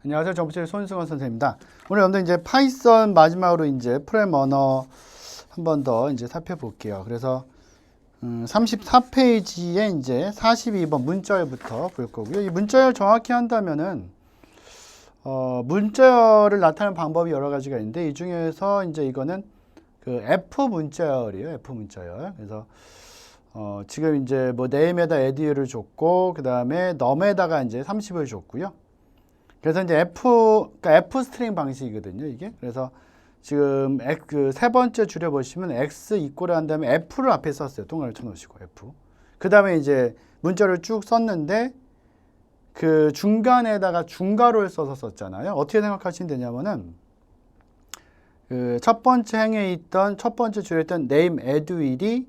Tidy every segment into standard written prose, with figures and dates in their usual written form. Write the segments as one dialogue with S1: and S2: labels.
S1: 안녕하세요. 정보실 손승원 선생님입니다. 오늘 여러분들 이제 파이썬 마지막으로 이제 프로그램 언어 한 번 더 이제 살펴볼게요. 그래서 34페이지에 이제 42번 문자열부터 볼 거고요. 이 문자열 정확히 한다면은 문자열을 나타내는 방법이 여러 가지가 있는데 이 중에서 이제 이거는 그 F 문자열이에요. F 문자열. 그래서 지금 이제 뭐 name에다 add를 줬고 그 다음에 num에다가 이제 30을 줬고요. 그래서 이제 그러니까 F 스트링 방식이거든요, 이게. 그래서 지금 그 세 번째 줄여 보시면 x 이꼬를 한 다음에 F를 앞에 썼어요. 동그라미 쳐놓으시고 F. 그 다음에 이제 문자를 쭉 썼는데 그 중간에다가 중괄호를 써서 썼잖아요. 어떻게 생각하시면 되냐면은 그 첫 번째 행에 있던 첫 번째 줄에 있던 name add will이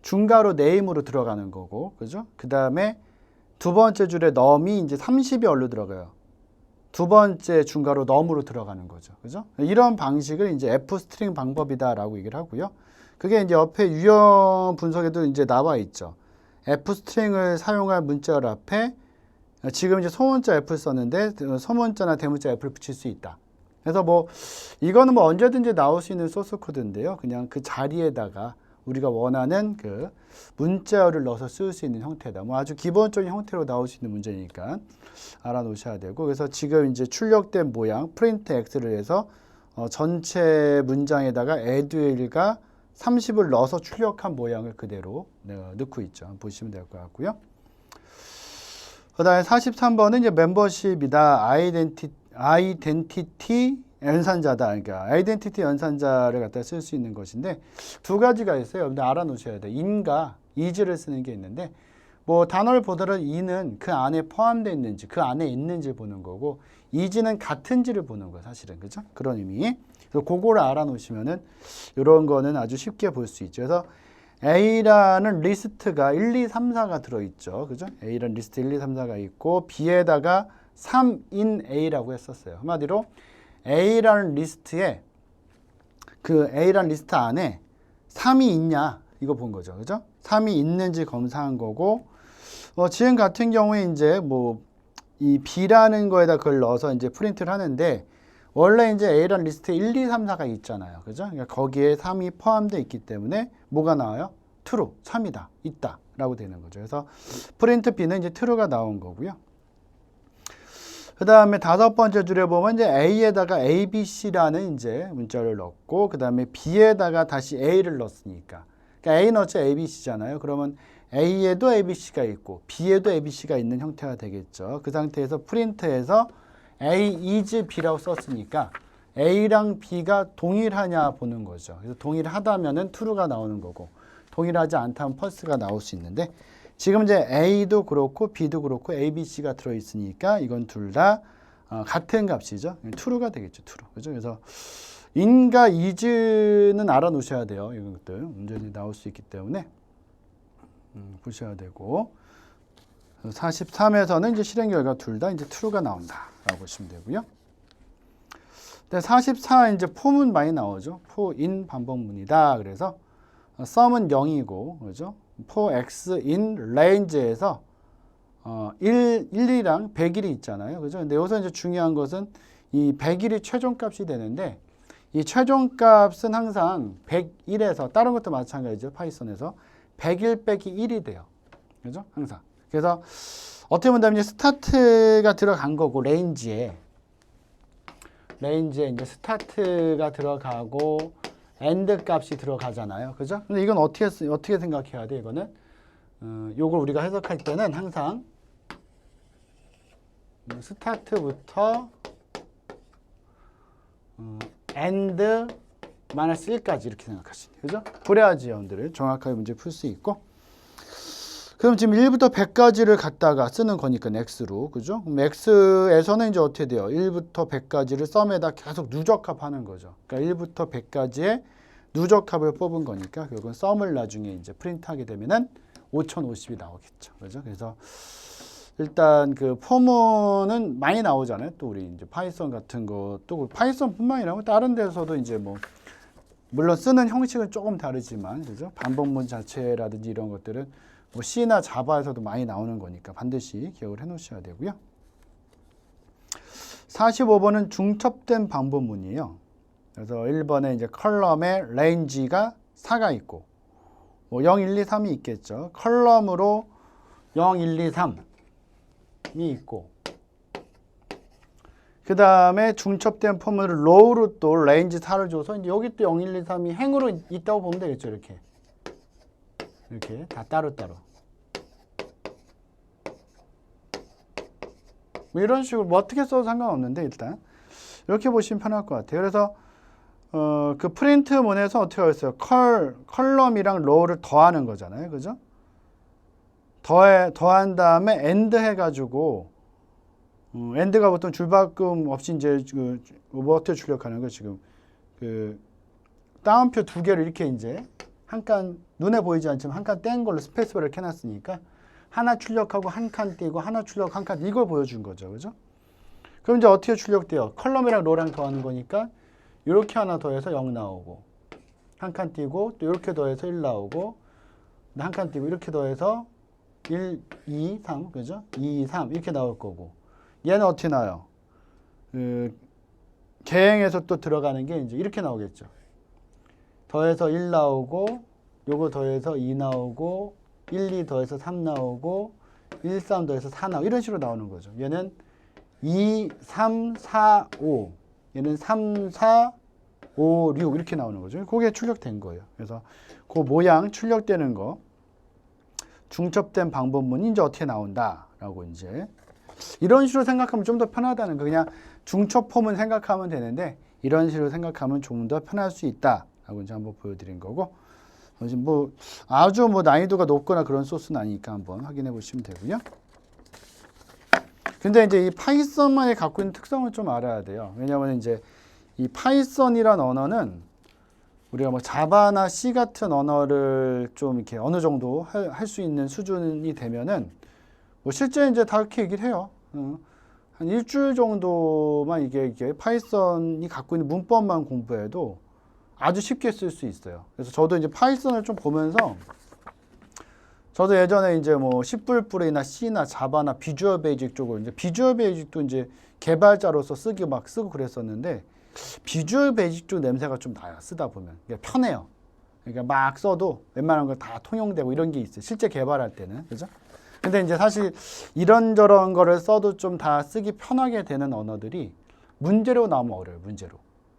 S1: 중괄호 name으로 들어가는 거고, 그죠? 그 다음에 두 번째 줄에 num이 이제 30이 얼로 들어가요. 두 번째 중괄호 num으로 들어가는 거죠. 그죠? 이런 방식을 이제 F 스트링 방법이다라고 얘기를 하고요. 그게 이제 옆에 유형 분석에도 이제 나와 있죠. F 스트링을 사용할 문자열 앞에 지금 이제 소문자 F를 썼는데 소문자나 대문자 F를 붙일 수 있다. 그래서 뭐 이거는 뭐 언제든지 나올 수 있는 소스 코드인데요. 그냥 그 자리에다가 우리가 원하는 그 문자열을 넣어서 쓸 수 있는 형태다. 뭐 아주 기본적인 형태로 나올 수 있는 문제니까 알아놓으셔야 되고, 그래서 지금 이제 출력된 모양 프린트 x를 해서 전체 문장에다가 add가 30을 넣어서 출력한 모양을 그대로 넣고 있죠. 보시면 될 것 같고요. 그 다음에 43번은 이제 멤버십이다. 아이덴티티 연산자다. 그러니까 아이덴티티 연산자를 갖다 쓸 수 있는 것인데 두 가지가 있어요. 여러분들 알아놓으셔야 돼요. in과 is를 쓰는 게 있는데 뭐 단어를 보더라도 in은 그 안에 포함되어 있는지 그 안에 있는지 보는 거고 is는 같은지를 보는 거예요. 사실은. 그죠? 그런 의미. 그래서 그거를 알아놓으시면은 이런 거는 아주 쉽게 볼 수 있죠. 그래서 A라는 리스트가 1, 2, 3, 4가 들어있죠. 그죠? A라는 리스트 1, 2, 3, 4가 있고 B에다가 3in A라고 했었어요. 한마디로 A라는 리스트에 그 A라는 리스트 안에 3이 있냐 이거 본 거죠. 그죠? 3이 있는지 검사한 거고 지금 같은 경우에 이제 뭐 이 B라는 거에다 그걸 넣어서 이제 프린트를 하는데 원래 이제 A라는 리스트에 1, 2, 3, 4가 있잖아요. 그죠? 그러니까 거기에 3이 포함되어 있기 때문에 뭐가 나와요? true, 3이다, 있다 라고 되는 거죠. 그래서 프린트 B는 이제 true가 나온 거고요. 그 다음에 다섯 번째 줄에 보면 이제 A에다가 ABC라는 이제 문자를 넣고 그 다음에 B에다가 다시 A를 넣었으니까 그러니까 A는 어째 ABC잖아요. 그러면 A에도 ABC가 있고 B에도 ABC가 있는 형태가 되겠죠. 그 상태에서 프린트해서 A is B라고 썼으니까 A랑 B가 동일하냐 보는 거죠. 그래서 동일하다면은 true가 나오는 거고 동일하지 않다면 false가 나올 수 있는데 지금 이제 A도 그렇고 B도 그렇고 A, B, C가 들어있으니까 이건 둘 다 같은 값이죠. true가 되겠죠. true. 그죠? 그래서 in과 is는 알아놓으셔야 돼요. 이런 것들 문제들이 나올 수 있기 때문에 보셔야 되고 43에서는 이제 실행 결과 둘 다 이제 true가 나온다라고 보시면 되고요. 44 이제 for은 많이 나오죠. for in 반복문이다. 그래서 sum은 0이고 그죠? for x in range에서 1이랑 100일이 있잖아요. 그죠? 근데 여기서 이제 중요한 것은 이 100일이 최종값이 되는데 이 최종값은 항상 101에서 다른 것도 마찬가지죠. 파이썬에서 100일 빼기 1이 돼요. 그죠? 항상. 그래서 어떻게 보면 이제 스타트가 들어간 거고 레인지에 이제 스타트가 들어가고 엔드 값이 들어가잖아요. 그죠? 근데 이건 어떻게 생각해야 돼? 이거는 요걸 우리가 해석할 때는 항상 스타트부터 엔드 마이너스 1까지 이렇게 생각하시면 그죠? 그래야지 여러분들을 정확하게 문제 풀 수 있고 그럼 지금 1부터 100까지를 갖다가 쓰는 거니까 x로 그죠? 그럼 x에서는 이제 어떻게 돼요? 1부터 100까지를 썸에다 계속 누적합하는 거죠. 그러니까 1부터 100까지의 누적합을 뽑은 거니까 결국은 썸을 나중에 이제 프린트하게 되면은 5050이 나오겠죠. 그죠? 그래서 일단 그 포문은 많이 나오잖아요. 또 우리 이제 파이썬 같은 것도 파이썬뿐만 아니라 다른 데서도 이제 뭐 물론 쓰는 형식은 조금 다르지만 그죠? 반복문 자체라든지 이런 것들은 뭐 C나 자바에서도 많이 나오는 거니까 반드시 기억을 해 놓으셔야 되고요. 45번은 중첩된 방법문이에요. 그래서 1번에 이제 컬럼에 레인지가 4가 있고 뭐 0, 1, 2, 3이 있겠죠. 컬럼으로 0, 1, 2, 3이 있고 그 다음에 중첩된 포문을 로우로 또 레인지 4를 줘서 이제 여기 또 0, 1, 2, 3이 행으로 있다고 보면 되겠죠. 이렇게 다 따로따로. 뭐 이런 식으로 뭐 어떻게 써도 상관없는데 일단 이렇게 보시면 편할 것 같아요. 그래서 그 프린트문에서 어떻게 했어요? 컬럼이랑 로우를 더하는 거잖아요. 그죠? 더한 다음에 엔드 해가지고 엔드가 보통 줄바꿈 없이 이제 뭐 어떻게 출력하는 거 지금 그 따옴표 두 개를 이렇게 이제 한 칸 눈에 보이지 않지만 한 칸 뗀 걸로 스페이스바를 켜놨으니까 하나 출력하고 한 칸 띄고 하나 출력 한 칸 이걸 보여준 거죠. 그죠? 그럼 이제 어떻게 출력돼요? 컬럼이랑 로랑 더하는 거니까 이렇게 하나 더해서 0 나오고 한 칸 띄고 또 이렇게 더해서 1 나오고 한 칸 띄고 이렇게 더해서 1, 2, 3 그죠? 2, 3 이렇게 나올 거고 얘는 어떻게 나와요? 계행에서 또 들어가는 게 이제 이렇게 나오겠죠. 더해서 1 나오고 요거 더해서 2 나오고 1, 2 더해서 3 나오고 1, 3 더해서 4 나오고 이런 식으로 나오는 거죠. 얘는 2, 3, 4, 5 얘는 3, 4, 5, 6 이렇게 나오는 거죠. 그게 출력된 거예요. 그래서 그 모양 출력되는 거 중첩된 방법문이 이제 어떻게 나온다라고 이제 이런 식으로 생각하면 좀 더 편하다는 거. 그냥 중첩폼은 생각하면 되는데 이런 식으로 생각하면 좀 더 편할 수 있다라고 이제 한번 보여드린 거고 뭐 아주 뭐 난이도가 높거나 그런 소스는 아니니까 한번 확인해 보시면 되고요. 근데 이제 이 파이썬만이 갖고 있는 특성을 좀 알아야 돼요. 왜냐하면 이제 이 파이썬이란 언어는 우리가 뭐 자바나 C 같은 언어를 좀 이렇게 어느 정도 할 수 있는 수준이 되면은 뭐 실제 이제 다 그렇게 얘기를 해요. 한 일주일 정도만 이게 파이썬이 갖고 있는 문법만 공부해도 아주 쉽게 쓸 수 있어요. 그래서 저도 이제 파이썬을 좀 보면서 저도 예전에 이제 뭐 C++이나 C나 자바나 비주얼 베이직 쪽으로 이제 비주얼 베이직도 이제 개발자로서 쓰고 그랬었는데 비주얼 베이직 쪽 냄새가 좀 나요. 쓰다 보면. 그러니까 편해요. 그러니까 막 써도 웬만한 거 다 통용되고 이런 게 있어요. 실제 개발할 때는. 그죠? 근데 이제 사실 이런저런 거를 써도 좀 다 쓰기 편하게 되는 언어들이 문제로 나오면 어려워요. 문제로.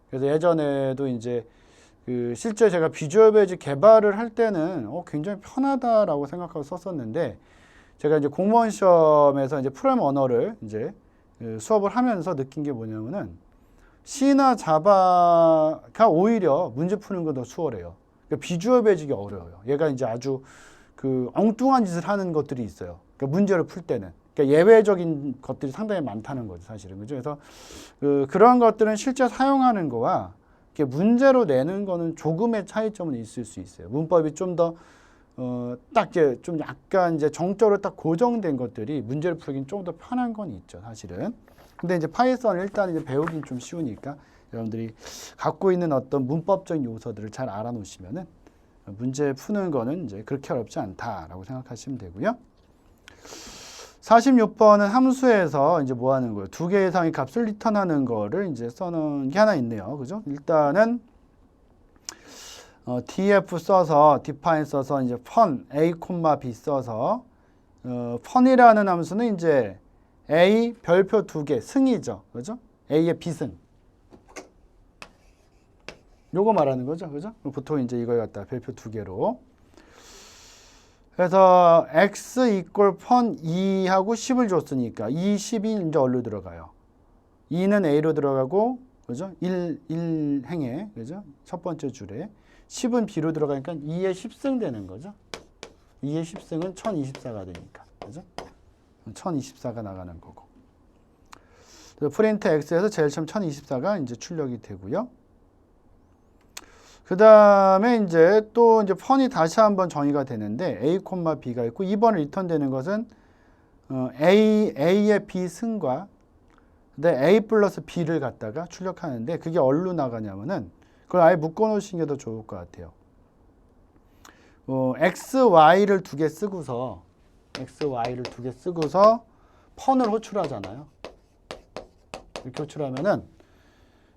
S1: 그래서 예전에도 이제 실제 제가 비주얼 베이직 개발을 할 때는 굉장히 편하다라고 생각하고 썼었는데 제가 이제 공무원 시험에서 이제 프로그램 언어를 이제 수업을 하면서 느낀 게 뭐냐면은 C나 자바가 오히려 문제 푸는 거 더 수월해요. 그러니까 비주얼 베이직이 어려워요. 얘가 이제 아주 엉뚱한 짓을 하는 것들이 있어요. 그러니까 문제를 풀 때는. 그러니까 예외적인 것들이 상당히 많다는 거죠, 사실은. 그죠? 그래서 그런 것들은 실제 사용하는 거와 이렇게 문제로 내는 거는 조금의 차이점은 있을 수 있어요. 문법이 좀 더 딱 이제 좀 약간 이제 정적으로 딱 고정된 것들이 문제를 풀긴 좀 더 편한 건 있죠, 사실은. 근데 이제 파이썬을 일단 이제 배우긴 좀 쉬우니까 여러분들이 갖고 있는 어떤 문법적인 요소들을 잘 알아놓으시면은 문제 푸는 거는 이제 그렇게 어렵지 않다라고 생각하시면 되고요. 46번은 함수에서 이제 뭐 하는 거예요? 두 개 이상의 값을 리턴하는 거를 이제 써놓은 게 하나 있네요. 그죠? 일단은 df 써서 define 써서 이제 fun a, b 써서 fun이라는 함수는 이제 a 별표 두 개 승이죠. 그죠? a의 비승. 요거 말하는 거죠. 그죠? 보통 이제 이걸 갖다 별표 두 개로. 그래서 x equal fun 2하고 10을 줬으니까 2, 10이 이제 어디로 들어가요? 2는 a로 들어가고, 그죠? 1 행에, 그죠? 첫 번째 줄에. 10은 b로 들어가니까 2의 10승 되는 거죠. 2의 10승은 1024가 되니까. 그죠? 1024가 나가는 거고. 프린트 x에서 제일 처음 1024가 이제 출력이 되고요. 그 다음에 이제 또 이제 펀이 다시 한번 정의가 되는데 a, b가 있고 2번을 리턴되는 것은 a의 b 승과 a 플러스 b를 갖다가 출력하는데 그게 어디로 나가냐면은 그걸 아예 묶어 놓으시는 게 더 좋을 것 같아요. x, y를 두 개 쓰고서 펀을 호출하잖아요. 이렇게 호출하면은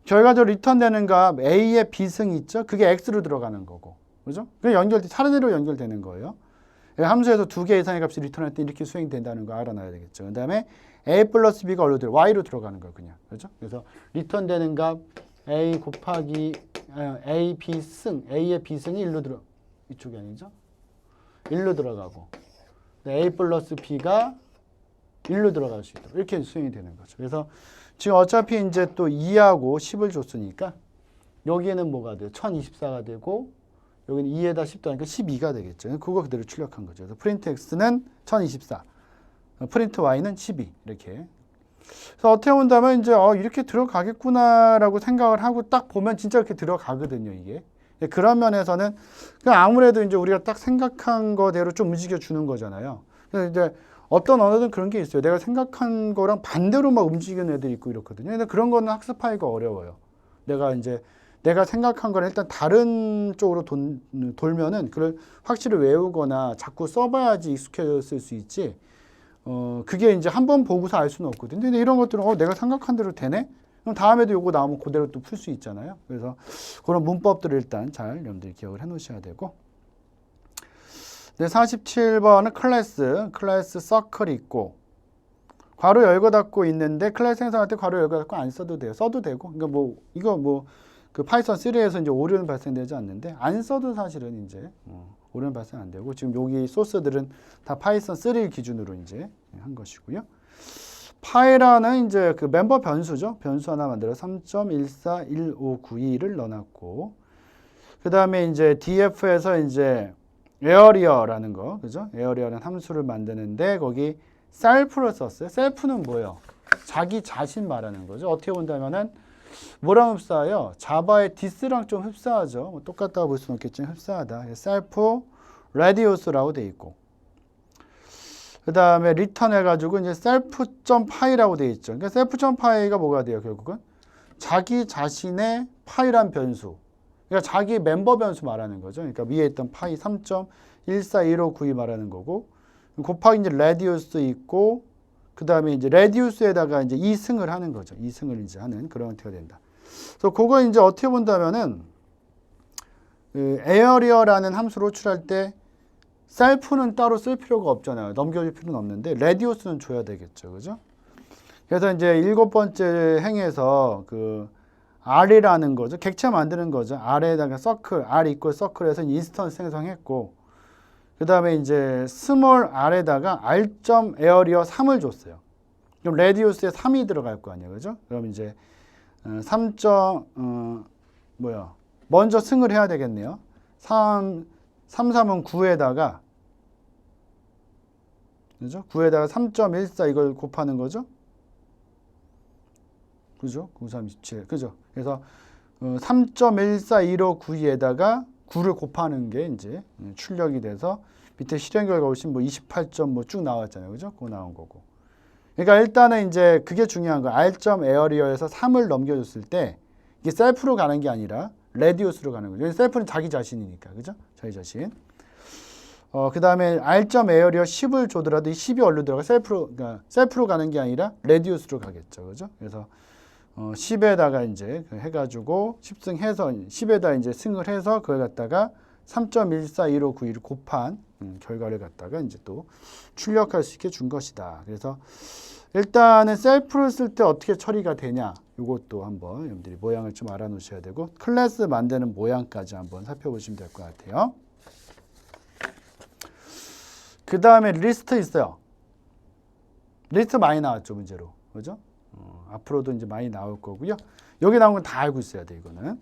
S1: 결과적으로 리턴되는 값 A의 비승이 있죠? 그게 X로 들어가는 거고. 그죠? 그게 차례대로 연결되는 거예요. 함수에서 두 개 이상의 값이 리턴할 때 이렇게 수행된다는 거 알아놔야 되겠죠. 그 다음에 A 플러스 B가 어디로 Y로 들어가는 거예요, 그냥. 그죠? 그래서 리턴되는 값 A 곱하기 A 비승, A의 비승이 1로 이쪽이 아니죠? 1로 들어가고 A 플러스 B가 1로 들어갈 수 있도록 이렇게 수행이 되는 거죠. 그래서 지금 어차피 이제 또 2하고 10을 줬으니까 여기에는 뭐가 돼요? 1024가 되고 여기는 2에다 10 더하니까 12가 되겠죠. 그거 그대로 출력한 거죠. 그래서 프린트 X는 1024, 프린트 Y는 12 이렇게. 그래서 어떻게 본다면 이제 이렇게 들어가겠구나라고 생각을 하고 딱 보면 진짜 이렇게 들어가거든요, 이게. 그런 면에서는 아무래도 이제 우리가 딱 생각한 거대로 좀 움직여 주는 거잖아요. 그래서 이제 어떤 언어든 그런 게 있어요. 내가 생각한 거랑 반대로 막 움직이는 애들이 있고 이렇거든요. 근데 그런 거는 학습하기가 어려워요. 내가 생각한 거는 일단 다른 쪽으로 돌면은 그걸 확실히 외우거나 자꾸 써봐야지 익숙해졌을 수 있지. 그게 이제 한번 보고서 알 수는 없거든요. 근데 이런 것들은 내가 생각한 대로 되네? 그럼 다음에도 요거 나오면 그대로 또 풀 수 있잖아요. 그래서 그런 문법들을 일단 잘 여러분들이 기억을 해 놓으셔야 되고. 네, 47번은 클래스 서클이 있고 괄호 열고 닫고 있는데 클래스 생성할 때 괄호 열고 닫고 안 써도 돼요. 써도 되고. 그러니까 이거 그 파이썬 3에서 이제 오류는 발생되지 않는데 안 써도 사실은 이제 오류는 발생 안 되고 지금 여기 소스들은 다 파이썬 3 기준으로 이제 한 것이고요. 파이라는 이제 그 멤버 변수죠. 변수 하나 만들어 3.141592를 넣어놨고 그 다음에 이제 df에서 이제 에어리어라는 거, 그죠? 에어리어라는 함수를 만드는데 거기 셀프를 썼어요. 셀프는 뭐예요? 자기 자신 말하는 거죠. 어떻게 본다면은 뭐랑 흡사해요? 자바의 디스랑 좀 흡사하죠. 뭐 똑같다고 볼 수는 없겠지만 흡사하다. 셀프 레디오스라고 돼 있고 그 다음에 리턴 해가지고 이제 self.py라고 돼 있죠. 그러니까 self.py가 뭐가 돼요? 결국은 자기 자신의 파이란 변수. 그러니까 자기 멤버 변수 말하는 거죠. 그러니까 위에 있던 파이 3.141592 말하는 거고 곱하기 이제 레디우스 있고 그 다음에 이제 레디우스에다가 이제 이승을 하는 거죠. 이승을 이제 하는 그런 형태가 된다. 그래서 그거 이제 어떻게 본다면은 그 에어리어라는 함수를 호출할 때 셀프는 따로 쓸 필요가 없잖아요. 넘겨줄 필요는 없는데 레디우스는 줘야 되겠죠. 그죠? 그래서 이제 7번째 행에서 그 R이라는 거죠. 객체 만드는 거죠. R에다가 서클, R 이퀄 서클에서 인스턴스 생성했고 그 다음에 이제 스몰 r에다가 r.area 3을 줬어요. 그럼 레디우스에 3이 들어갈 거 아니에요. 그죠? 그럼 이제 먼저 승을 해야 되겠네요. 3은 9에다가 그죠? 9에다가 3.14 이걸 곱하는 거죠. 그죠? 9, 37. 그죠? 그래서 3.141592에다가 9를 곱하는 게 이제 출력이 돼서 밑에 실행 결과 보시면 뭐 28점 쭉 나왔잖아요. 그죠? 그거 나온 거고. 그러니까 일단은 이제 그게 중요한 거예요. r.area에서 3을 넘겨줬을 때 이게 셀프로 가는 게 아니라 레디우스로 가는 거죠. 셀프는 자기 자신이니까. 그죠? 자기 자신. 그 다음에 r.area 10을 줘더라도 이 10이 얼로 들어가? 그러니까 셀프로 가는 게 아니라 레디우스로 가겠죠. 그죠? 그래서 10에다가 이제 해가지고 10승해서 10에다 이제 승을 해서 그걸 갖다가 3.141591을 곱한 결과를 갖다가 이제 또 출력할 수 있게 준 것이다. 그래서 일단은 셀프를 쓸 때 어떻게 처리가 되냐 이것도 한번 여러분들이 모양을 좀 알아놓으셔야 되고 클래스 만드는 모양까지 한번 살펴보시면 될 것 같아요. 그 다음에 리스트 있어요. 리스트 많이 나왔죠, 문제로. 그죠? 앞으로도 이제 많이 나올 거고요. 여기 나온 건 다 알고 있어야 돼, 이거는.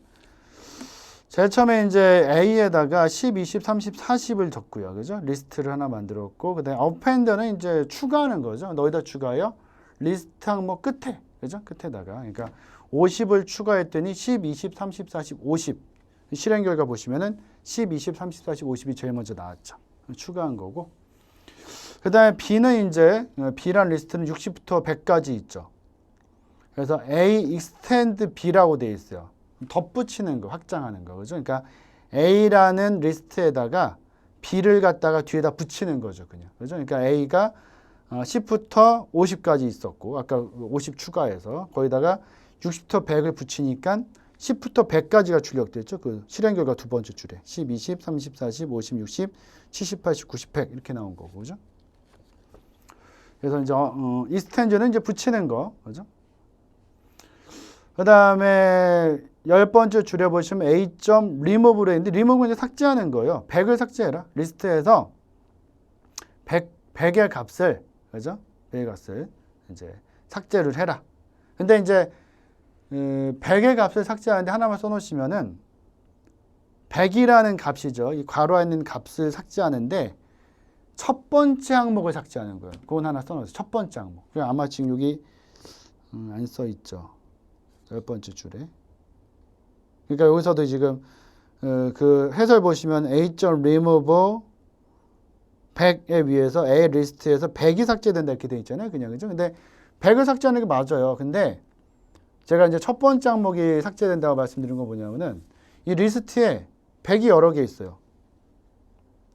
S1: 제일 처음에 이제 A에다가 10, 20, 30, 40을 적고요. 그죠? 리스트를 하나 만들었고, 그 다음에 어펜더는 이제 추가하는 거죠. 너희다 추가해요. 리스트 항목 끝에. 그죠? 끝에다가. 그러니까 50을 추가했더니 10, 20, 30, 40, 50. 실행 결과 보시면은 10, 20, 30, 40, 50이 제일 먼저 나왔죠. 추가한 거고. 그 다음에 B는 이제, B란 리스트는 60부터 100까지 있죠. 그래서 A extend B라고 되어 있어요. 덧붙이는 거, 확장하는 거. 그죠? 그러니까 A라는 리스트에다가 B를 갖다가 뒤에다 붙이는 거죠. 그냥. 그죠? 그러니까 A가 10부터 50까지 있었고 아까 50 추가해서 거기다가 60부터 100을 붙이니까 10부터 100까지가 출력됐죠. 그 실행 결과 두 번째 줄에 10, 20, 30, 40, 50, 60, 70, 80, 90, 100 이렇게 나온 거고 그죠? 그래서 이제 이스텐즈는 이제 붙이는 거 그죠? 그다음에 10번째 줄에 보시면 A.remove로 했는데 remove는 이제 삭제하는 거예요. 100을 삭제해라. 리스트에서 100의 값을 그죠? 100의 값을 이제 삭제를 해라. 근데 이제 100의 값을 삭제하는데 하나만 써놓으시면은 100이라는 값이죠. 이 괄호에 있는 값을 삭제하는데 첫 번째 항목을 삭제하는 거예요. 그건 하나 써놓으세요. 첫 번째 항목. 아마 지금 여기 안 써 있죠. 10번째 줄에. 그러니까 여기서도 지금 그 해설 보시면 A.remove 100에 위해서 A 리스트에서 100이 삭제된다 이렇게 돼 있잖아요. 그냥 그죠? 근데 100을 삭제하는 게 맞아요. 근데 제가 이제 첫 번째 항목이 삭제된다고 말씀드린 거 뭐냐면은 이 리스트에 100이 여러 개 있어요.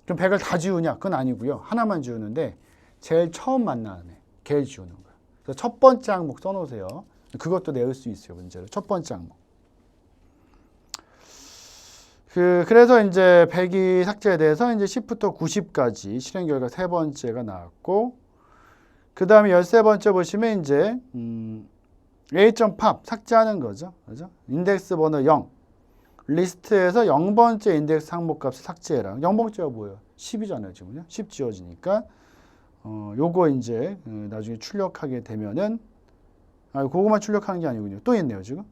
S1: 그럼 100을 다 지우냐? 그건 아니고요. 하나만 지우는데 제일 처음 만나는 애, 걔를 지우는 거예요. 그래서 첫 번째 항목 써놓으세요. 그것도 내을 수 있어요. 문제로. 첫 번째 항목. 그래서 이제 100이 삭제돼서 이제 10부터 90까지 실행 결과 세 번째가 나왔고 그 다음에 13번째 보시면 이제 A.pop 삭제하는 거죠. 그죠? 인덱스 번호 0. 리스트에서 0번째 인덱스 항목 값을 삭제해라. 0번째가 뭐예요? 10이잖아요, 지금요. 10 지워지니까. 요거 이제 나중에 출력하게 되면은 그거만 출력하는 게 아니군요. 또 있네요, 지금.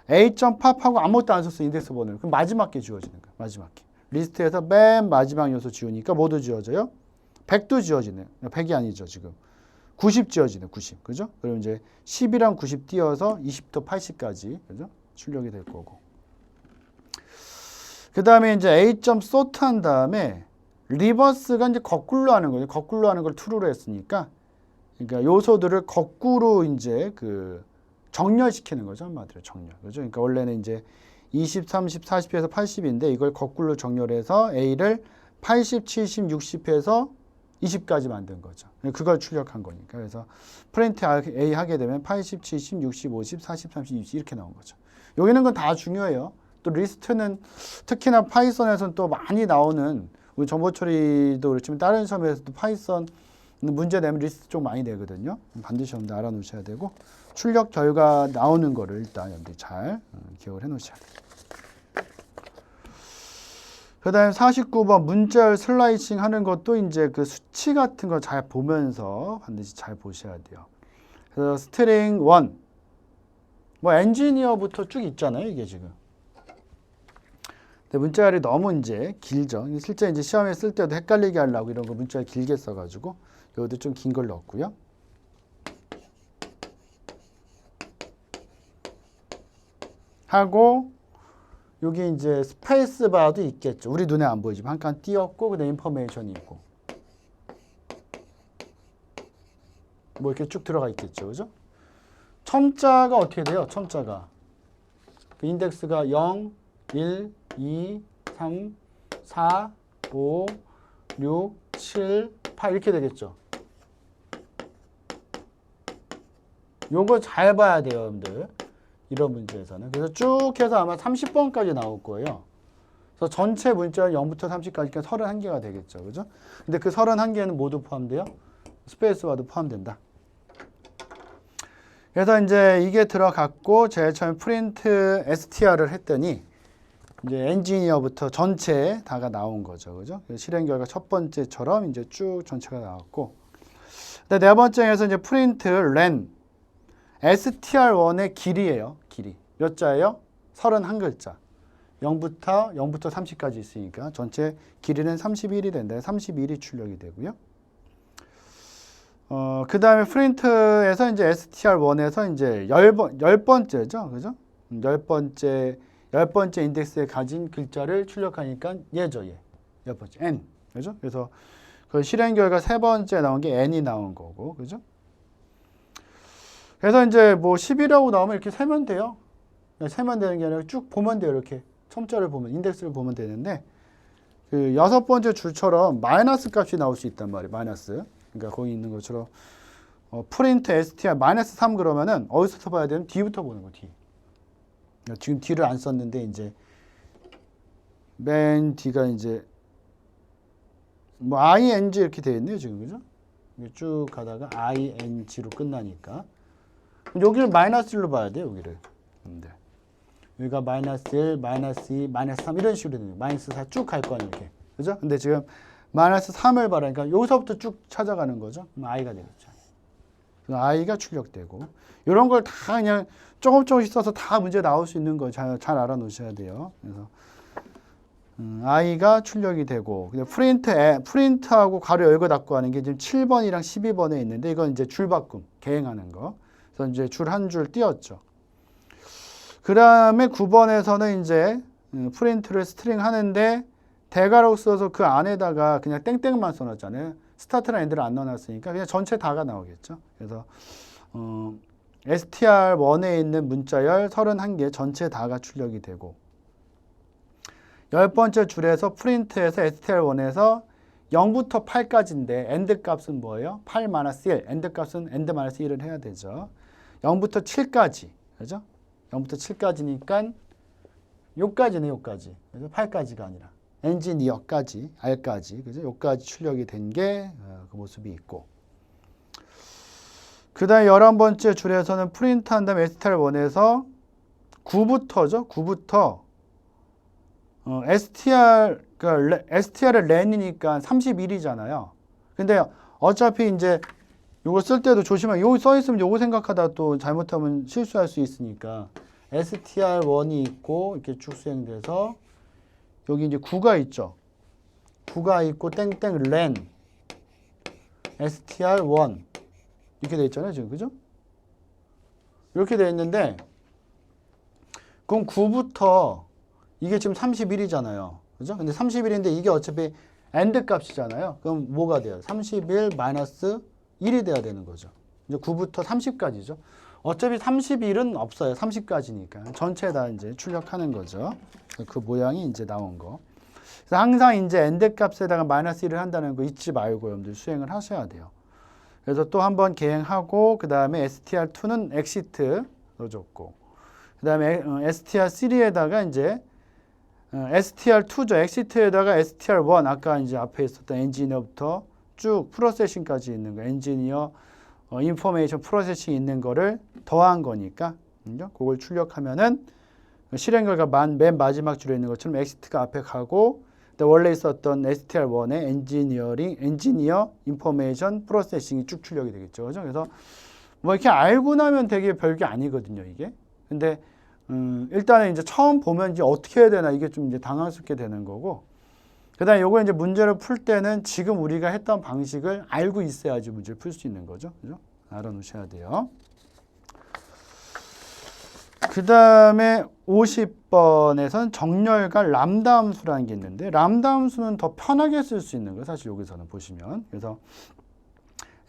S1: A.pop하고 아무것도 안 썼어, 인덱스 번호를. 그럼 마지막 게 지워지는 거예요. 마지막 게. 리스트에서 맨 마지막 요소 지우니까 모두 지워져요. 100도 지워지네요. 100이 아니죠, 지금. 90 지워지네, 90. 그죠? 그럼 이제 10이랑 90 띄어서 20부터 80까지, 그죠? 출력이 될 거고. 그 다음에 이제 A.sort 한 다음에 리버스가 이제 거꾸로 하는 거예요. 거꾸로 하는 걸 true로 했으니까. 그러니까 요소들을 거꾸로 이제 정렬시키는 거죠. 한마디로 정렬. 그죠? 그러니까 원래는 이제 20, 30, 40에서 80인데 이걸 거꾸로 정렬해서 A를 80, 70, 60에서 20까지 만든 거죠. 그걸 출력한 거니까. 그래서 프린트 A 하게 되면 80, 70, 60, 50, 40, 30, 20 이렇게 나온 거죠. 여기는 건 다 중요해요. 또 리스트는 특히나 파이썬에서는 또 많이 나오는 우리 정보 처리도 그렇지만 다른 시험에서도 파이썬 문제 내면 리스트 좀 많이 내거든요. 반드시 여러분들 알아놓으셔야 되고 출력 결과 나오는 거를 일단 여러분들 잘 기억을 해 놓으셔야 돼요. 그 다음에 49번 문자열 슬라이싱 하는 것도 이제 그 수치 같은 거 잘 보면서 반드시 잘 보셔야 돼요. 그래서 스트링 1 뭐 엔지니어부터 쭉 있잖아요, 이게 지금. 근데 문자열이 너무 이제 길죠. 실제 이제 시험에 쓸 때도 헷갈리게 하려고 이런 거 문자열 길게 써가지고 여기도 좀 긴 걸 넣었고요. 하고 여기 이제 스페이스 바도 있겠죠. 우리 눈에 안 보이지만 한 칸 띄었고 그다음에 인포메이션이 있고 뭐 이렇게 쭉 들어가 있겠죠. 그죠? 첨자가 어떻게 돼요? 첨자가 그 인덱스가 0, 1, 2, 3, 4, 5, 6, 7, 8 이렇게 되겠죠. 요거 잘 봐야 돼요, 여러분들. 이런 문제에서는. 그래서 쭉 해서 아마 30번까지 나올 거예요. 그래서 전체 문자 0부터 30까지 31개가 되겠죠. 그죠? 근데 그 31개는 모두 포함돼요. 스페이스바도 포함된다. 그래서 이제 이게 들어갔고 제일 처음에 프린트 str을 했더니 이제 엔지니어부터 전체 다가 나온 거죠. 그죠? 실행 결과 첫 번째처럼 이제 쭉 전체가 나왔고. 근데 네 번째에서 이제 프린트 len str1의 길이에요. 길이. 몇 자예요? 31글자. 0부터 30까지 있으니까 전체 길이는 31이 된다. 31이 출력이 되고요. 그 다음에 프린트에서 이제 str1에서 이제 10번째죠. 그죠? 10번째 인덱스에 가진 글자를 출력하니까 얘죠, 얘. 10번째, n. 그죠? 그래서 그 실행 결과 세 번째 나온 게 n이 나온 거고. 그죠? 그래서 이제 뭐 10이라고 나오면 이렇게 세면 돼요. 세면 되는 게 아니라 쭉 보면 돼요. 이렇게 첨자를 보면, 인덱스를 보면 되는데 그 6번째 줄처럼 마이너스 값이 나올 수 있단 말이에요. 마이너스. 그러니까 거기 있는 것처럼 프린트 str -3 그러면은 어디서 봐야 되면 뒤부터 보는 거 뒤. 그러니까 지금 뒤를 안 썼는데 이제 맨 뒤가 이제 뭐 ing 이렇게 되어 있네요 지금 그죠? 쭉 가다가 ing로 끝나니까 여기를 -1로 봐야 돼요 여기를. 네. 여기가 -1, -2, -3 이런 식으로 되는 거예요. -4 쭉 갈 거 아니에요 이렇게 그죠? 근데 지금 -3을 바라니까 여기서부터 쭉 찾아가는 거죠. 그럼 i가 되겠죠. i가 출력되고 이런 걸 다 그냥 조금씩 써서 다 문제 나올 수 있는 거 잘 알아놓으셔야 돼요. 그래서 i가 출력이 되고 프린트하고 가로 열고 닫고 하는 게 지금 7번이랑 12번에 있는데 이건 이제 줄 바꿈 개행하는 거. 그래서 이제 줄 한 줄 띄웠죠. 그 다음에 9번에서는 이제 프린트를 스트링 하는데 대괄호 써서 그 안에다가 그냥 땡땡만 써놨잖아요. 스타트랑 엔드를 안 넣어놨으니까 그냥 전체 다가 나오겠죠. 그래서 str1에 있는 문자열 31개 전체 다가 출력이 되고 10번째 줄에서 프린트에서 str1에서 0부터 8까지인데 end 값은 뭐예요? 8-1, end 값은 end-1을 해야 되죠. 0부터 7까지, 그죠? 0부터 7까지니까 요까지네, 요까지. 그래서 8까지가 아니라 엔지니어까지, R까지, 그죠? 요까지 출력이 된 게 그 모습이 있고. 그 다음에 11번째 줄에서는 프린트 한 다음에 str1에서 9부터죠? 9부터 str의 렌이니까 31이잖아요. 근데 어차피 이제 요거 쓸 때도 조심하게 여기 써 있으면 요거 생각하다 또 잘못하면 실수할 수 있으니까 str1이 있고 이렇게 쭉 수행돼서 여기 이제 9가 있죠. 9가 있고 땡땡 len str1 이렇게 돼 있잖아요, 지금. 그죠? 이렇게 돼 있는데 그럼 9부터 이게 지금 31이잖아요. 그죠? 근데 31인데 이게 어차피 end 값이잖아요. 그럼 뭐가 돼요? 31 -1이 돼야 되는 거죠. 이제 9부터 30까지죠. 어차피 31은 없어요. 30까지니까. 전체 다 이제 출력하는 거죠. 그 모양이 이제 나온 거. 그래서 항상 이제 end 값에다가 -1을 한다는 거 잊지 말고 여러분들 수행을 하셔야 돼요. 그래서 또 한번 개행하고 그 다음에 str2는 exit 넣어줬고 그 다음에 str3에다가 이제 str2죠. exit에다가 str1 아까 이제 앞에 있었던 엔지니어부터 쭉 프로세싱까지 있는 거 엔지니어 인포메이션 프로세싱 있는 거를 더한 거니까 그걸 출력하면은 실행 결과 맨 마지막 줄에 있는 것처럼 exit가 앞에 가고 원래 있었던 str1의 엔지니어 인포메이션 프로세싱이 쭉 출력이 되겠죠. 그죠? 그래서 뭐 이렇게 알고 나면 되게 별게 아니거든요, 이게. 근데 일단은 이제 처음 보면 이제 어떻게 해야 되나 이게 좀 이제 당황스럽게 되는 거고. 그다음에 요거 이제 문제를 풀 때는 지금 우리가 했던 방식을 알고 있어야지 문제를 풀 수 있는 거죠. 그죠? 알아놓으셔야 돼요. 그 다음에 50번에선 정렬과 람다 함수라는 게 있는데 람다 함수는 더 편하게 쓸 수 있는 거예요. 사실 여기서는 보시면. 그래서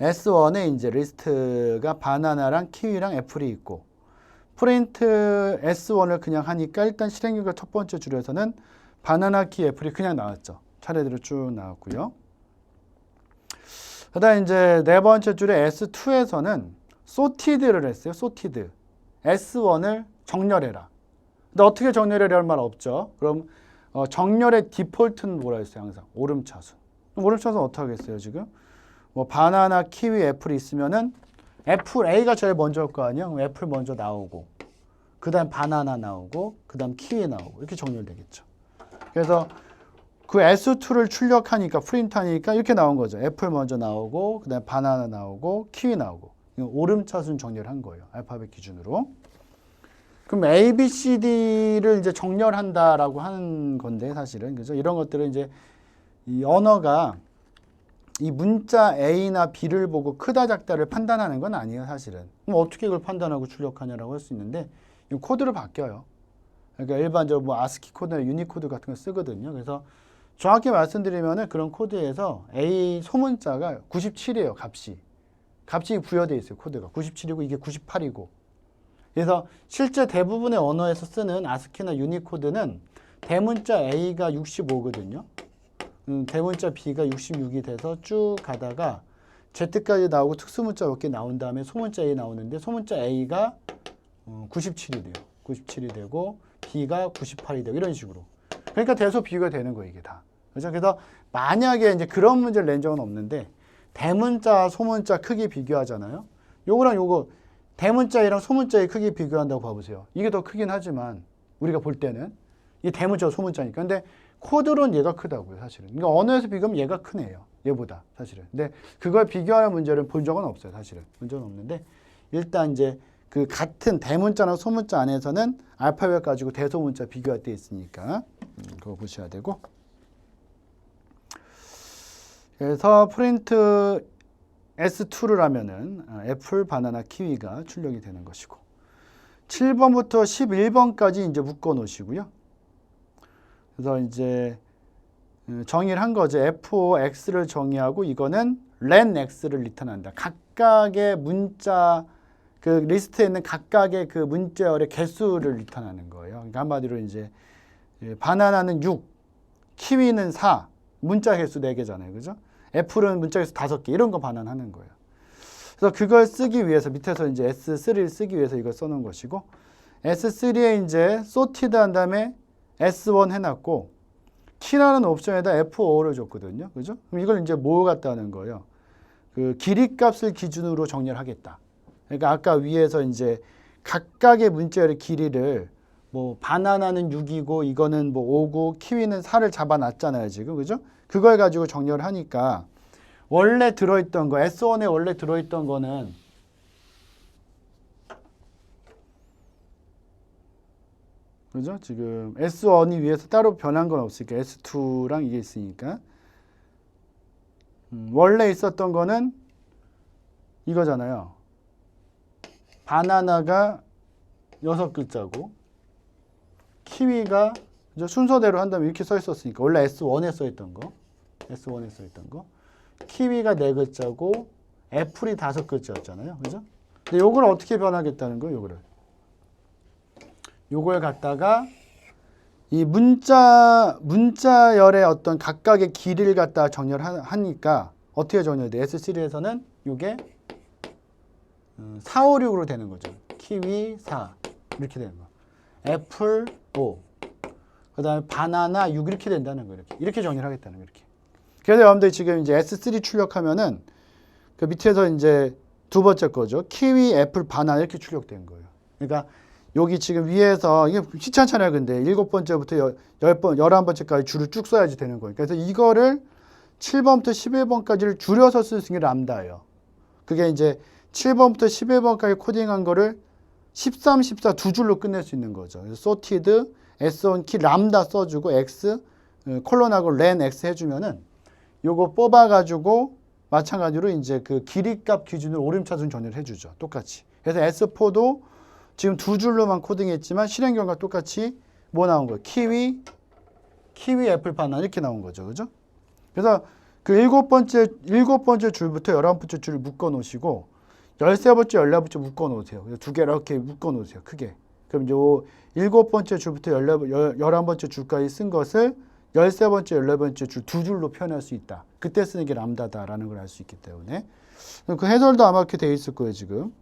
S1: S1에 이제 리스트가 바나나랑 키위랑 애플이 있고 프린트 S1을 그냥 하니까 일단 실행 결과 첫 번째 줄에서는 바나나, 키, 애플이 그냥 나왔죠. 차례대로 쭉 나왔고요. 그 다음 이제 네 번째 줄에 S2에서는 sorted를 했어요. sorted. S1을 정렬해라. 근데 어떻게 정렬해라 할 말 없죠. 그럼 정렬의 디폴트는 뭐라 했어요? 항상 오름차순. 오름차순 어떻게 하겠어요 지금? 뭐 바나나, 키위, 애플이 있으면은 애플 A가 제일 먼저일 거 아니에요? 그럼 애플 먼저 나오고 그 다음 바나나 나오고 그 다음 키위 나오고 이렇게 정렬되겠죠. 그래서 그 S2를 출력하니까 프린트하니까 이렇게 나온 거죠. 애플 먼저 나오고 그 다음 바나나 나오고 키위 나오고 오름차순 정렬한 거예요. 알파벳 기준으로. 그럼 A, B, C, D를 이제 정렬한다라고 하는 건데 사실은 그죠? 이런 것들은 이제 이 언어가 이 문자 A나 B를 보고 크다 작다를 판단하는 건 아니에요, 사실은. 그럼 어떻게 이걸 판단하고 출력하냐라고 할 수 있는데 이 코드로 바뀌어요. 그러니까 일반적으로 뭐 아스키 코드나 유니코드 같은 거 쓰거든요. 그래서 정확히 말씀드리면은 그런 코드에서 A 소문자가 97이에요, 값이. 값이 부여되어 있어요, 코드가. 97이고 이게 98이고. 그래서 실제 대부분의 언어에서 쓰는 아스키나 유니코드는 대문자 A가 65거든요. 대문자 B가 66이 돼서 쭉 가다가 Z까지 나오고 특수문자 몇 개 나온 다음에 소문자 A 나오는데 소문자 A가 97이 돼요. 97이 되고 B가 98이 되고 이런 식으로. 그러니까 대소 비교가 되는 거예요, 이게 다. 그죠? 그래서 만약에 이제 그런 문제를 낸 적은 없는데 대문자, 소문자 크기 비교하잖아요. 요거랑 요거 대문자이랑 소문자의 크기 비교한다고 봐보세요. 이게 더 크긴 하지만 우리가 볼 때는 이게 대문자, 소문자니까. 근데 코드로는 얘가 크다고요, 사실은. 그러니까 언어에서 비교하면 얘가 크네요. 얘보다 사실은. 근데 그걸 비교하는 문제를 본 적은 없어요, 사실은. 본 적은 없는데 일단 이제 그 같은 대문자나 소문자 안에서는 알파벳 가지고 대소문자 비교할 때 있으니까 그거 보셔야 되고. 그래서 프린트 S2를 하면은 애플, 바나나, 키위가 출력이 되는 것이고 7번부터 11번까지 이제 묶어 놓으시고요. 그래서 이제 정의를 한 거죠. F5 X를 정의하고 이거는 len X를 리턴한다. 각각의 문자 그 리스트에 있는 각각의 그 문자열의 개수를 리턴하는 거예요. 그러니까 한마디로 이제 바나나는 6, 키위는 4, 문자 개수 4개잖아요. 그죠? 애플은 문자 개수 5개 이런 거 반환하는 거예요. 그래서 그걸 쓰기 위해서 밑에서 이제 S3를 쓰기 위해서 이걸 써놓은 것이고 S3에 이제 sorted 한 다음에 S1 해놨고 키라는 옵션에다 F5를 줬거든요. 그죠? 그럼 이걸 이제 뭐 갖다 하는 거예요? 그 길이 값을 기준으로 정렬 하겠다. 그러니까 아까 위에서 이제 각각의 문자열의 길이를 뭐 바나나는 6이고 이거는 뭐 5고 키위는 4를 잡아놨잖아요, 지금. 그죠? 그걸 가지고 정렬을 하니까 원래 들어있던 거, S1에 원래 들어있던 거는 그죠? 지금 S1이 위에서 따로 변한 건 없으니까 S2랑 이게 있으니까 원래 있었던 거는 이거잖아요. 바나나가 6글자고 키위가 그죠? 순서대로 한다면 이렇게 써 있었으니까 원래 S1에 써 있던 거 S1에 써 있던 거 키위가 4글자고 애플이 5글자였잖아요. 그죠? 근데 요걸 어떻게 변하겠다는 거예요, 요걸 갖다가 이 문자열의 어떤 각각의 길이를 갖다 정렬하니까 어떻게 정렬돼? S3에서는 요게 4, 5, 6으로 되는 거죠. 키위 4 이렇게 되는 거. 애플 5 그 다음에 바나나 6 이렇게 된다는 거예요. 이렇게 정리를 하겠다는 거예요. 이렇게. 그래서 여러분들 지금 이제 S3 출력하면은 그 밑에서 이제 두 번째 거죠. 키위, 애플, 바나나 이렇게 출력된 거예요. 그러니까 여기 지금 위에서 이게 귀찮잖아요. 근데 7번째부터 10번, 11번째까지 줄을 쭉 써야지 되는 거예요. 그래서 이거를 7번부터 11번까지를 줄여서 쓸 수 있는 게 람다예요. 그게 이제 7번부터 11번까지 코딩한 거를 13, 14 두 줄로 끝낼 수 있는 거죠. 그래서 sorted, S1 키 람다 써주고 X, 콜론하고 len X 해주면은 요거 뽑아가지고 마찬가지로 이제 그 길이값 기준으로 오름차순 정렬을 해주죠. 똑같이. 그래서 S4도 지금 두 줄로만 코딩했지만 실행 경우가 똑같이 뭐 나온 거예요? 키위, 애플, 바나나 이렇게 나온 거죠. 그죠? 그래서 그 7번째 줄부터 11번째 줄을 묶어 놓으시고 13번째, 14번째 묶어 놓으세요. 그래서 두 개 이렇게 묶어 놓으세요. 크게. 그럼 요 7번째 줄부터 11번째 줄까지 쓴 것을 13번째, 14번째 줄 두 줄로 표현할 수 있다. 그때 쓰는 게 람다다라는 걸 알 수 있기 때문에. 그 해설도 아마 이렇게 돼 있을 거예요, 지금.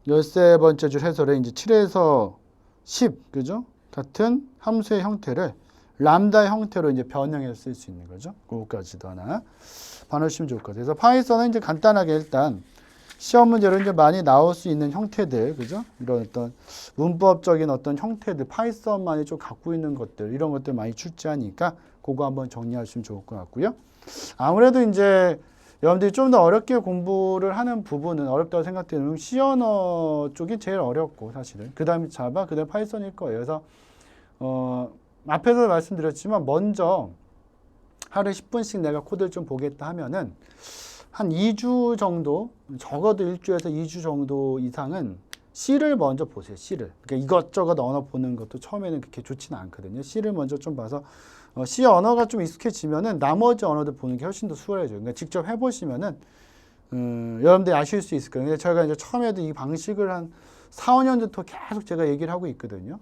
S1: 13번째 줄 해설에 이제 7에서 10, 그죠? 같은 함수의 형태를 람다 형태로 이제 변형해서 쓸 수 있는 거죠. 그거까지도 하나 봐놓으시면 좋을 것 같아요. 그래서 파이썬은 이제 간단하게 일단 시험 문제로 이제 많이 나올 수 있는 형태들, 그죠? 이런 어떤 문법적인 어떤 형태들, 파이썬만이 좀 갖고 있는 것들, 이런 것들 많이 출제하니까 그거 한번 정리하시면 좋을 것 같고요. 아무래도 이제 여러분들이 좀 더 어렵게 공부를 하는 부분은 어렵다고 생각되는 C 언어 쪽이 제일 어렵고 사실은 그 다음에 자바, 그 다음에 파이썬일 거예요. 그래서 앞에서 말씀드렸지만 먼저 하루에 10분씩 내가 코드를 좀 보겠다 하면은 한 2주 정도, 적어도 1주에서 2주 정도 이상은 C를 먼저 보세요. C를. 그러니까 이것저것 언어 보는 것도 처음에는 그렇게 좋지는 않거든요. C를 먼저 좀 봐서 C 언어가 좀 익숙해지면은 나머지 언어들 보는 게 훨씬 더 수월해져요. 그러니까 직접 해보시면은 여러분들이 아실 수 있을 거예요. 근데 저희가 이제 처음에도 이 방식을 한 4, 5년 전부터 계속 제가 얘기를 하고 있거든요.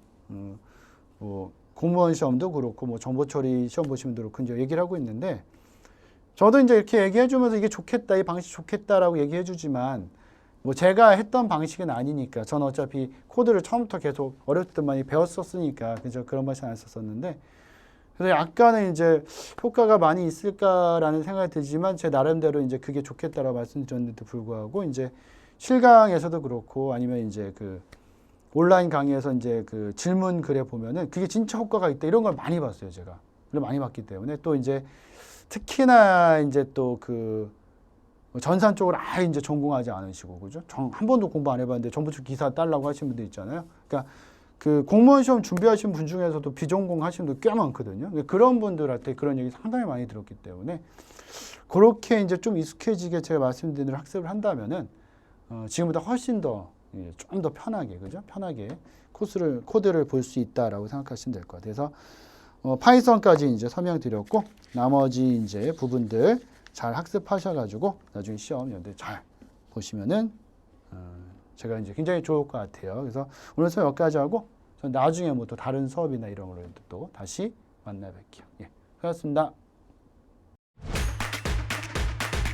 S1: 뭐 공무원 시험도 그렇고 뭐 정보 처리 시험 보시면 그렇고 이제 얘기를 하고 있는데 저도 이제 이렇게 얘기해 주면서 이게 좋겠다, 이 방식 좋겠다라고 얘기해 주지만 뭐 제가 했던 방식은 아니니까 저는 어차피 코드를 처음부터 계속 어렸을 때 많이 배웠었으니까 그저 그런 방식 안 썼었는데 그래서 약간은 이제 효과가 많이 있을까라는 생각이 들지만 제 나름대로 이제 그게 좋겠다라고 말씀드렸는데도 불구하고 이제 실강에서도 그렇고 아니면 이제 그 온라인 강의에서 이제 그 질문 글에 보면은 그게 진짜 효과가 있다 이런 걸 많이 봤어요 제가. 많이 봤기 때문에 또 이제 특히나 이제 또 그 전산 쪽을 아예 이제 전공하지 않으시고 그죠? 한 번도 공부 안 해봤는데 정보处기사 따려고 하시는 분들 있잖아요. 그러니까 그 공무원 시험 준비하신 분 중에서도 비전공 하시는 분들 꽤 많거든요. 그런 분들한테 그런 얘기 상당히 많이 들었기 때문에 그렇게 이제 좀 익숙해지게 제가 말씀드린 대로 학습을 한다면은 지금보다 훨씬 더 좀 더 편하게 그죠? 편하게 코드를 볼 수 있다라고 생각하시면 될 것 같아요. 그래서 파이썬까지 이제 설명드렸고 나머지 이제 부분들 잘 학습하셔가지고 나중에 시험 연대 잘 보시면은 제가 이제 굉장히 좋을 것 같아요. 그래서 오늘 수업 여기까지 하고 전 나중에 뭐 또 다른 수업이나 이런 걸로 또 다시 만나 뵐게요. 예, 수고하셨습니다.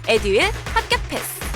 S2: 에듀윌 합격 패스.